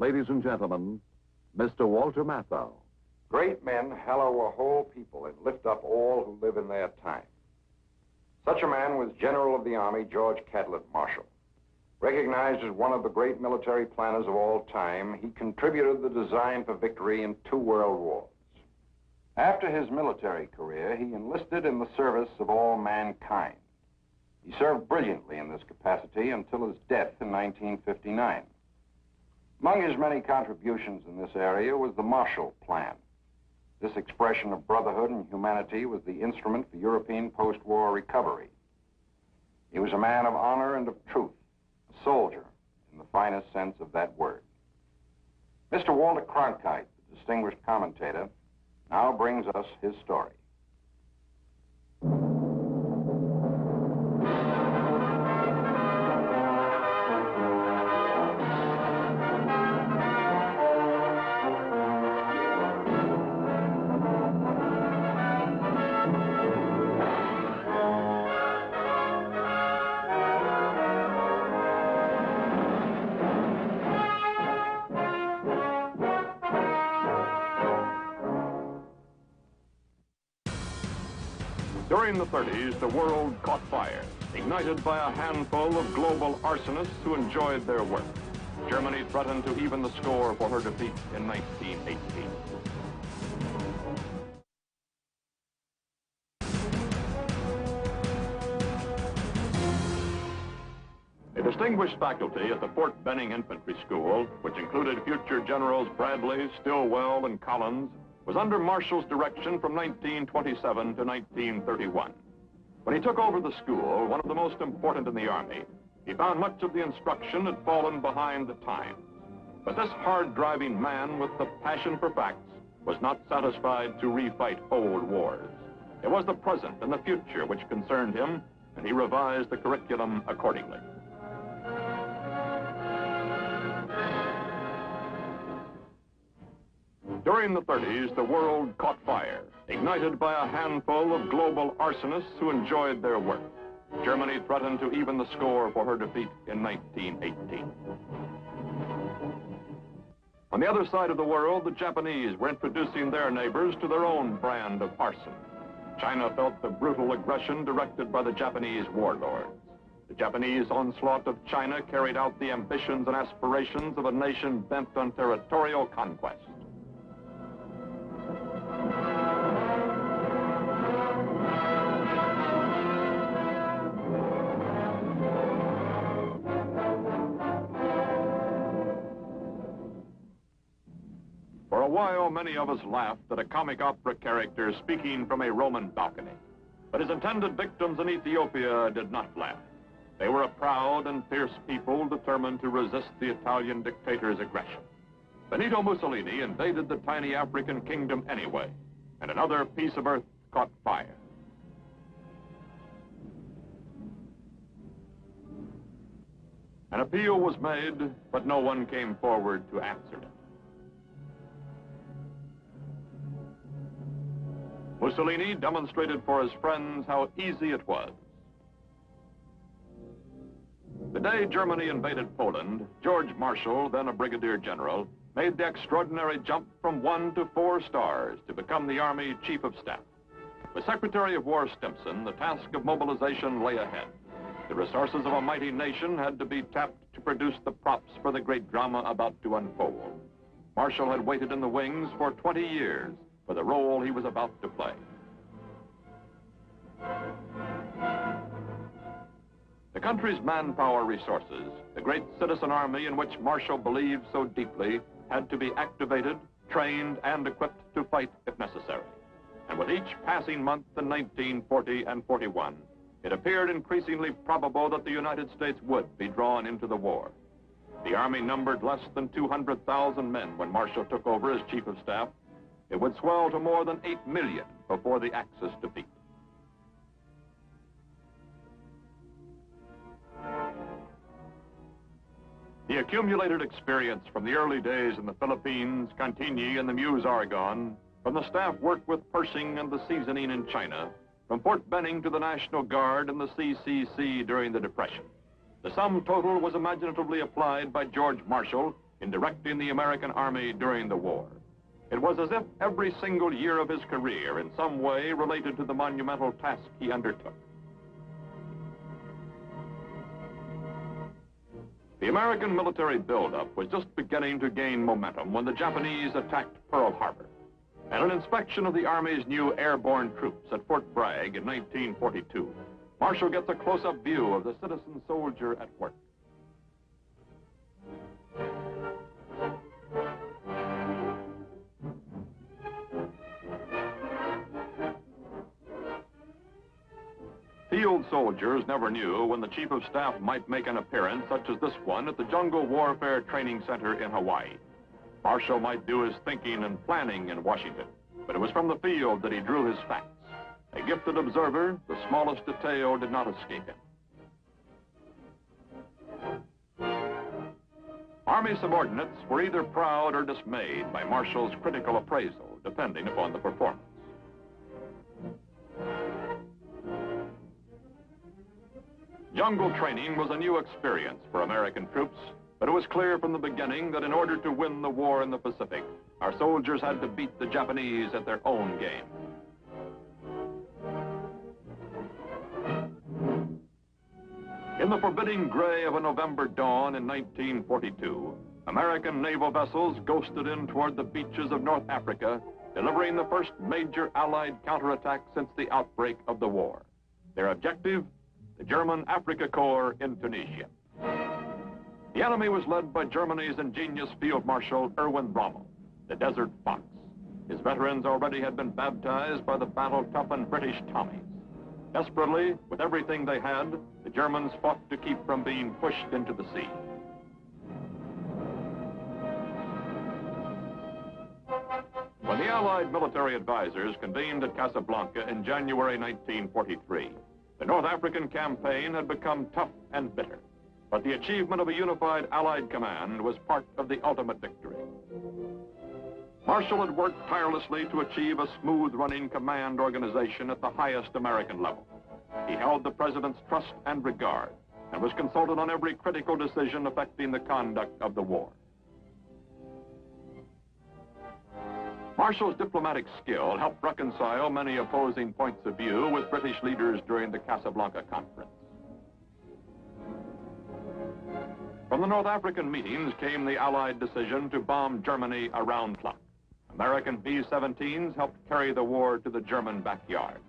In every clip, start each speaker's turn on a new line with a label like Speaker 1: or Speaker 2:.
Speaker 1: ladies and gentlemen, Mr. Walter Matthau.
Speaker 2: Great men hallow a whole people and lift up all who live in their time. Such a man was General of the Army George Cadlet Marshall. Recognized as one of the great military planners of all time, he contributed the design for victory in 2 world wars. After his military career, he enlisted in the service of all mankind. He served brilliantly in this capacity until his death in 1959. Among his many contributions in this area was the Marshall Plan. This expression of brotherhood and humanity was the instrument for European post-war recovery. He was a man of honor and of truth, a soldier in the finest sense of that word. Mr. Walter Cronkite, the distinguished commentator, now brings us his story.
Speaker 3: During the 30s, the world caught fire, ignited by a handful of global arsonists who enjoyed their work. Germany threatened to even the score for her defeat in 1918. A distinguished faculty at the Fort Benning Infantry School, which included future Generals Bradley, Stilwell, and Collins, was under Marshall's direction from 1927 to 1931. When he took over the school, one of the most important in the Army, he found much of the instruction had fallen behind the times. But this hard-driving man with the passion for facts was not satisfied to refight old wars. It was the present and the future which concerned him, and he revised the curriculum accordingly. During the 30s, the world caught fire, ignited by a handful of global arsonists who enjoyed their work. Germany threatened to even the score for her defeat in 1918. On the other side of the world, the Japanese were introducing their neighbors to their own brand of arson. China felt the brutal aggression directed by the Japanese warlords. The Japanese onslaught of China carried out the ambitions and aspirations of a nation bent on territorial conquest. For a while, many of us laughed at a comic opera character speaking from a Roman balcony. But his intended victims in Ethiopia did not laugh. They were a proud and fierce people determined to resist the Italian dictator's aggression. Benito Mussolini invaded the tiny African kingdom anyway, and another piece of earth caught fire. An appeal was made, but no one came forward to answer it. Mussolini demonstrated for his friends how easy it was. The day Germany invaded Poland, George Marshall, then a brigadier general, made the extraordinary jump from 1 to 4 stars to become the Army Chief of Staff. With Secretary of War Stimson, the task of mobilization lay ahead. The resources of a mighty nation had to be tapped to produce the props for the great drama about to unfold. Marshall had waited in the wings for 20 years for the role he was about to play. The country's manpower resources, the great citizen army in which Marshall believed so deeply, had to be activated, trained, and equipped to fight if necessary. And with each passing month in 1940 and 41, it appeared increasingly probable that the United States would be drawn into the war. The Army numbered less than 200,000 men when Marshall took over as Chief of Staff. It would swell to more than 8 million before the Axis defeat. The accumulated experience from the early days in the Philippines, Cantigny, and the Meuse-Argonne, from the staff work with Pershing and the seasoning in China, from Fort Benning to the National Guard and the CCC during the Depression. The sum total was imaginatively applied by George Marshall in directing the American Army during the war. It was as if every single year of his career in some way related to the monumental task he undertook. The American military buildup was just beginning to gain momentum when the Japanese attacked Pearl Harbor. At an inspection of the Army's new airborne troops at Fort Bragg in 1942, Marshall gets a close-up view of the citizen soldier at work. Field soldiers never knew when the Chief of Staff might make an appearance such as this one at the Jungle Warfare Training Center in Hawaii. Marshall might do his thinking and planning in Washington, but it was from the field that he drew his facts. A gifted observer, the smallest detail did not escape him. Army subordinates were either proud or dismayed by Marshall's critical appraisal, depending upon the performance. Jungle training was a new experience for American troops, but it was clear from the beginning that in order to win the war in the Pacific, our soldiers had to beat the Japanese at their own game. In the forbidding gray of a November dawn in 1942, American naval vessels ghosted in toward the beaches of North Africa, delivering the first major Allied counterattack since the outbreak of the war. Their objective? The German Afrika Korps in Tunisia. The enemy was led by Germany's ingenious Field Marshal Erwin Rommel, the Desert Fox. His veterans already had been baptized by the battle-toughened British Tommies. Desperately, with everything they had, the Germans fought to keep from being pushed into the sea. When the Allied military advisors convened at Casablanca in January 1943, the North African campaign had become tough and bitter, but the achievement of a unified Allied command was part of the ultimate victory. Marshall had worked tirelessly to achieve a smooth-running command organization at the highest American level. He held the President's trust and regard, and was consulted on every critical decision affecting the conduct of the war. Marshall's diplomatic skill helped reconcile many opposing points of view with British leaders during the Casablanca Conference. From the North African meetings came the Allied decision to bomb Germany around the clock. American B-17s helped carry the war to the German backyard.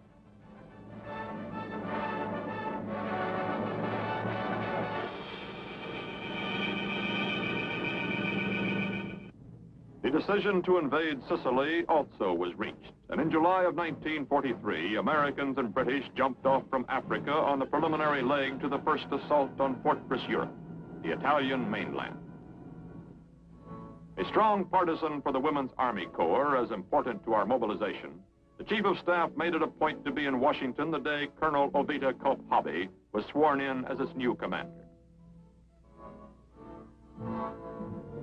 Speaker 3: The decision to invade Sicily also was reached, and in July of 1943, Americans and British jumped off from Africa on the preliminary leg to the first assault on Fortress Europe, the Italian mainland. A strong partisan for the Women's Army Corps, as important to our mobilization, the Chief of Staff made it a point to be in Washington the day Colonel Ovita Cope-Hobby was sworn in as its new commander.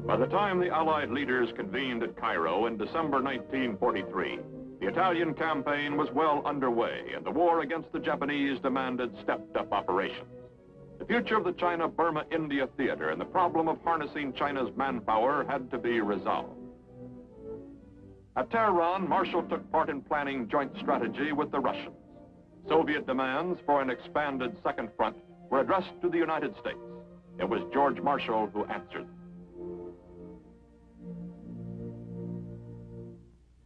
Speaker 3: By the time the Allied leaders convened at Cairo in December 1943, the Italian campaign was well underway, and the war against the Japanese demanded stepped-up operations. The future of the China-Burma-India theater and the problem of harnessing China's manpower had to be resolved. At Tehran, Marshall took part in planning joint strategy with the Russians. Soviet demands for an expanded second front were addressed to the United States. It was George Marshall who answered them.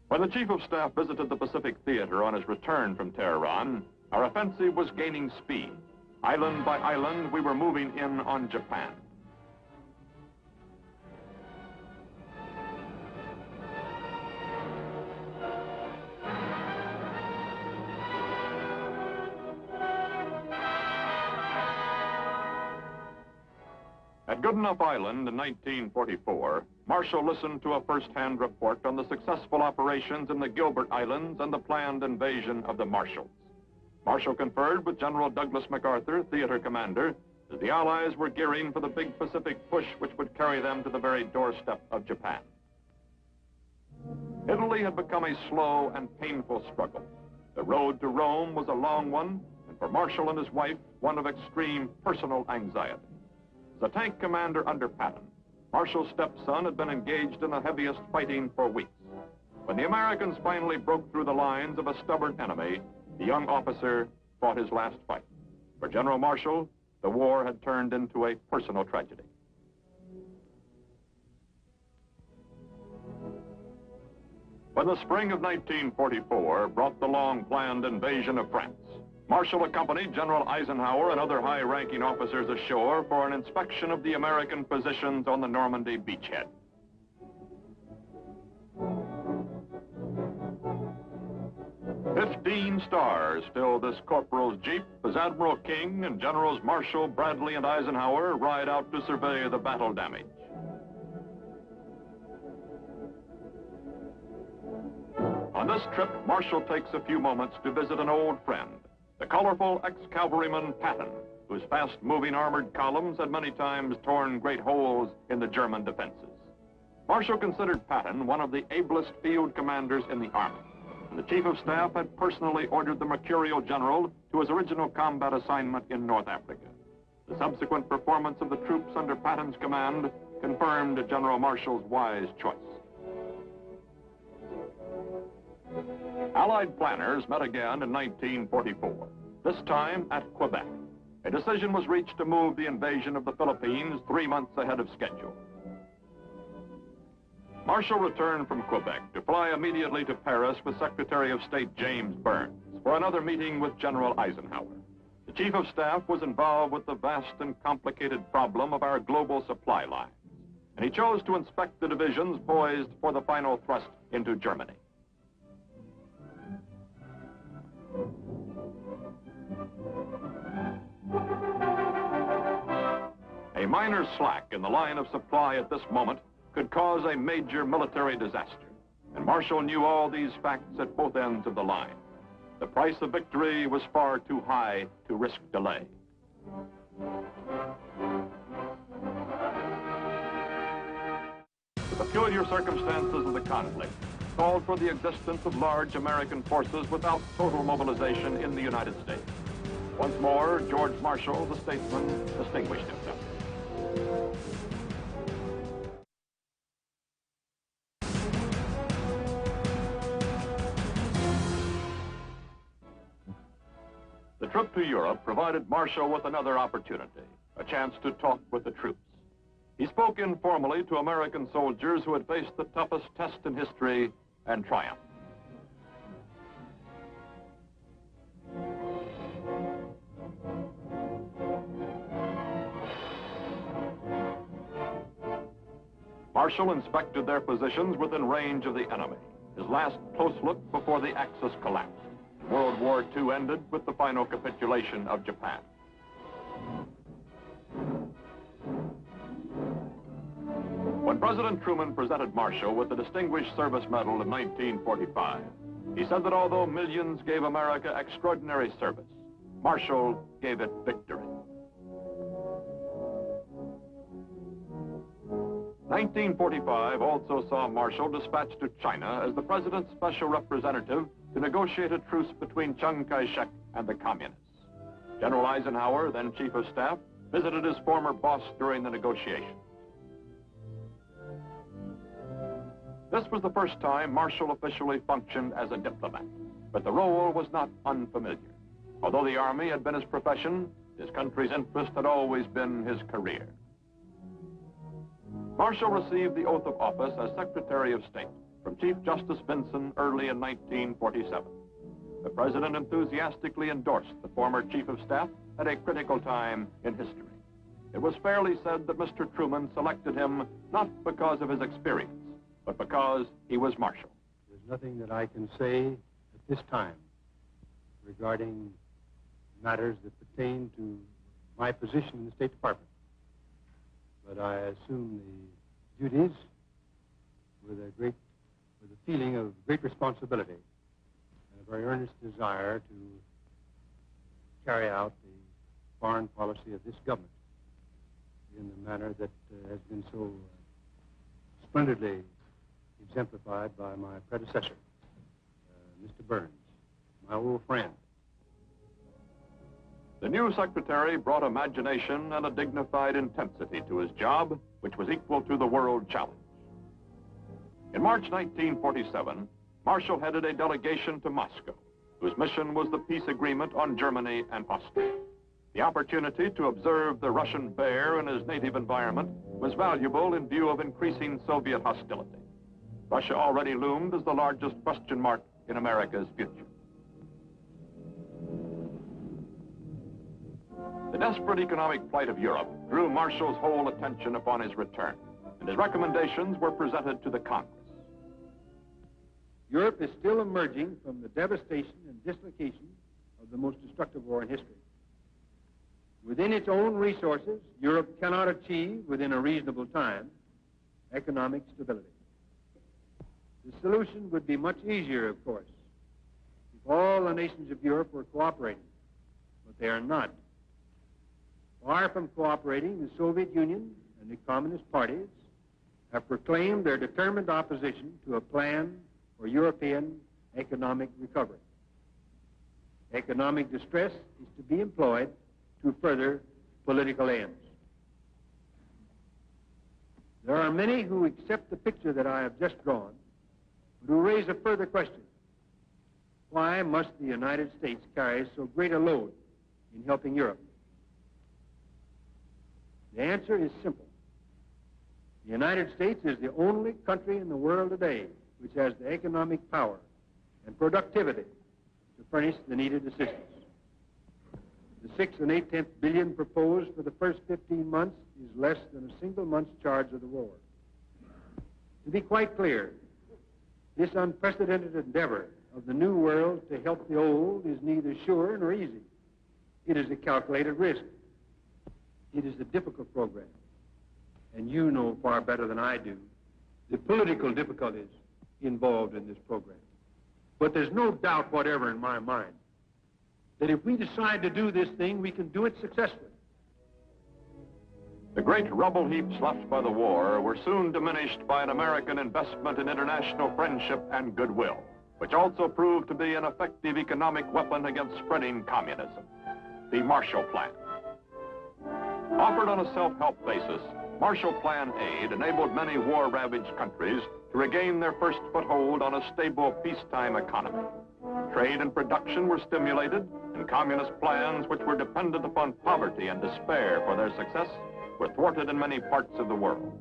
Speaker 3: When the Chief of Staff visited the Pacific Theater on his return from Tehran, our offensive was gaining speed. Island by island, we were moving in on Japan. At Goodenough Island in 1944, Marshall listened to a first-hand report on the successful operations in the Gilbert Islands and the planned invasion of the Marshalls. Marshall conferred with General Douglas MacArthur, theater commander, as the Allies were gearing for the big Pacific push which would carry them to the very doorstep of Japan. Italy had become a slow and painful struggle. The road to Rome was a long one, and for Marshall and his wife, one of extreme personal anxiety. As a tank commander under Patton, Marshall's stepson had been engaged in the heaviest fighting for weeks. When the Americans finally broke through the lines of a stubborn enemy, the young officer fought his last fight. For General Marshall, the war had turned into a personal tragedy. When the spring of 1944 brought the long-planned invasion of France, Marshall accompanied General Eisenhower and other high-ranking officers ashore for an inspection of the American positions on the Normandy beachhead. "15 stars filled this corporal's jeep as Admiral King and Generals Marshall, Bradley, and Eisenhower ride out to survey the battle damage. On this trip, Marshall takes a few moments to visit an old friend, the colorful ex-cavalryman Patton, whose fast-moving armored columns had many times torn great holes in the German defenses. Marshall considered Patton one of the ablest field commanders in the Army, and the Chief of Staff had personally ordered the Mercurial General to his original combat assignment in North Africa. The subsequent performance of the troops under Patton's command confirmed General Marshall's wise choice. Allied planners met again in 1944, this time at Quebec. A decision was reached to move the invasion of the Philippines 3 months ahead of schedule. Marshall returned from Quebec to fly immediately to Paris with Secretary of State James Burns for another meeting with General Eisenhower. The Chief of Staff was involved with the vast and complicated problem of our global supply lines, and he chose to inspect the divisions poised for the final thrust into Germany. A minor slack in the line of supply at this moment could cause a major military disaster, and Marshall knew all these facts at both ends of the line. The price of victory was far too high to risk delay. The peculiar circumstances of the conflict called for the existence of large American forces without total mobilization in the United States. Once more, George Marshall, the statesman, distinguished himself. The trip to Europe provided Marshall with another opportunity, a chance to talk with the troops. He spoke informally to American soldiers who had faced the toughest test in history and triumphed. Marshall inspected their positions within range of the enemy, his last close look before the Axis collapsed. World War II ended with the final capitulation of Japan. When President Truman presented Marshall with the Distinguished Service Medal in 1945, he said that although millions gave America extraordinary service, Marshall gave it victory. 1945 also saw Marshall dispatched to China as the president's special representative to negotiate a truce between Chiang Kai-shek and the communists. General Eisenhower, then Chief of Staff, visited his former boss during the negotiations. This was the first time Marshall officially functioned as a diplomat, but the role was not unfamiliar. Although the Army had been his profession, his country's interest had always been his career. Marshall received the oath of office as Secretary of State from Chief Justice Vinson early in 1947. The President enthusiastically endorsed the former Chief of Staff at a critical time in history. It was fairly said that Mr. Truman selected him not because of his experience, but because he was Marshall.
Speaker 4: There's nothing that I can say at this time regarding matters that pertain to my position in the State Department. But I assume the duties with a feeling of great responsibility and a very earnest desire to carry out the foreign policy of this government in the manner that has been so splendidly exemplified by my predecessor, Mr. Burns, my old friend.
Speaker 3: The new secretary brought imagination and a dignified intensity to his job, which was equal to the world challenge. In March 1947, Marshall headed a delegation to Moscow, whose mission was the peace agreement on Germany and Austria. The opportunity to observe the Russian bear in his native environment was valuable in view of increasing Soviet hostility. Russia already loomed as the largest question mark in America's future. The desperate economic plight of Europe drew Marshall's whole attention upon his return, and his recommendations were presented to the Congress.
Speaker 4: Europe is still emerging from the devastation and dislocation of the most destructive war in history. Within its own resources, Europe cannot achieve, within a reasonable time, economic stability. The solution would be much easier, of course, if all the nations of Europe were cooperating, but they are not. Far from cooperating, the Soviet Union and the Communist parties have proclaimed their determined opposition to a plan for European economic recovery. Economic distress is to be employed to further political ends. There are many who accept the picture that I have just drawn, but who raise a further question. Why must the United States carry so great a load in helping Europe? The answer is simple. The United States is the only country in the world today which has the economic power and productivity to furnish the needed assistance. The 6 1/8 billion proposed for the first 15 months is less than a single month's charge of the war. To be quite clear, this unprecedented endeavor of the new world to help the old is neither sure nor easy. It is a calculated risk. It is a difficult program, and you know far better than I do the political difficulties involved in this program. But there's no doubt whatever in my mind that if we decide to do this thing, we can do it successfully.
Speaker 3: The great rubble heaps left by the war were soon diminished by an American investment in international friendship and goodwill, which also proved to be an effective economic weapon against spreading communism, the Marshall Plan. Offered on a self-help basis, Marshall Plan aid enabled many war-ravaged countries to regain their first foothold on a stable peacetime economy. Trade and production were stimulated, and communist plans which were dependent upon poverty and despair for their success were thwarted in many parts of the world.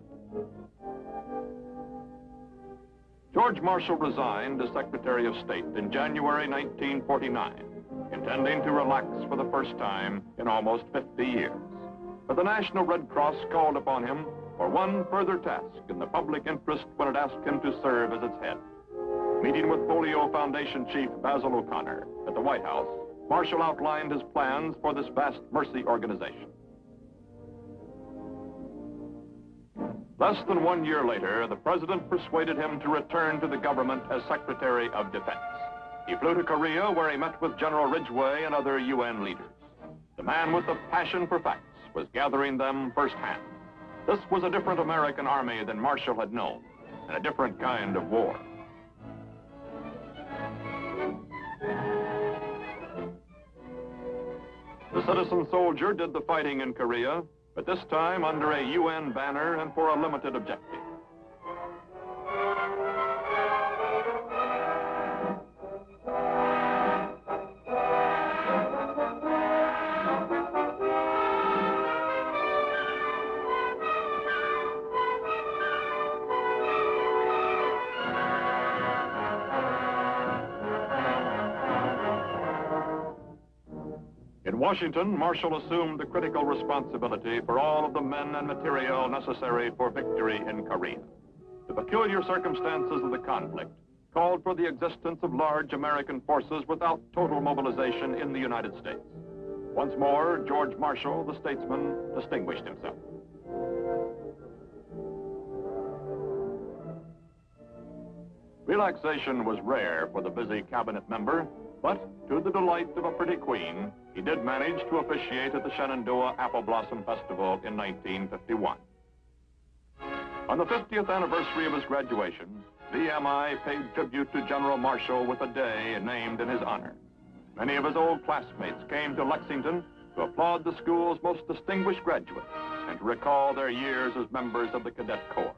Speaker 3: George Marshall resigned as Secretary of State in January 1949, intending to relax for the first time in almost 50 years. But the National Red Cross called upon him for one further task in the public interest when it asked him to serve as its head. Meeting with Polio Foundation Chief Basil O'Connor at the White House, Marshall outlined his plans for this vast mercy organization. Less than 1 year later, the president persuaded him to return to the government as Secretary of Defense. He flew to Korea, where he met with General Ridgway and other UN leaders. The man with the passion for facts was gathering them firsthand. This was a different American army than Marshall had known, and a different kind of war. The citizen soldier did the fighting in Korea, but this time under a UN banner and for a limited objective. In Washington, Marshall assumed the critical responsibility for all of the men and material necessary for victory in Korea. The peculiar circumstances of the conflict called for the existence of large American forces without total mobilization in the United States. Once more, George Marshall, the statesman, distinguished himself. Relaxation was rare for the busy cabinet member, but to the delight of a pretty queen, he did manage to officiate at the Shenandoah Apple Blossom Festival in 1951. On the 50th anniversary of his graduation, VMI paid tribute to General Marshall with a day named in his honor. Many of his old classmates came to Lexington, to applaud the school's most distinguished graduates and to recall their years as members of the Cadet Corps.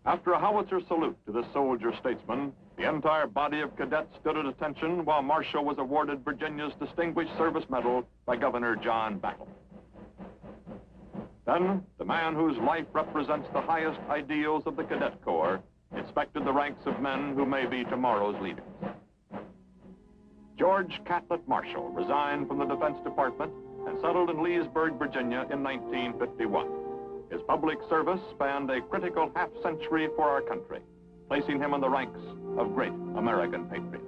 Speaker 3: After a howitzer salute to this soldier statesman, the entire body of cadets stood at attention while Marshall was awarded Virginia's Distinguished Service Medal by Governor John Battle. Then, the man whose life represents the highest ideals of the Cadet Corps inspected the ranks of men who may be tomorrow's leaders. George Catlett Marshall resigned from the Defense Department and settled in Leesburg, Virginia in 1951. His public service spanned a critical half-century for our country, placing him in the ranks of great American patriots.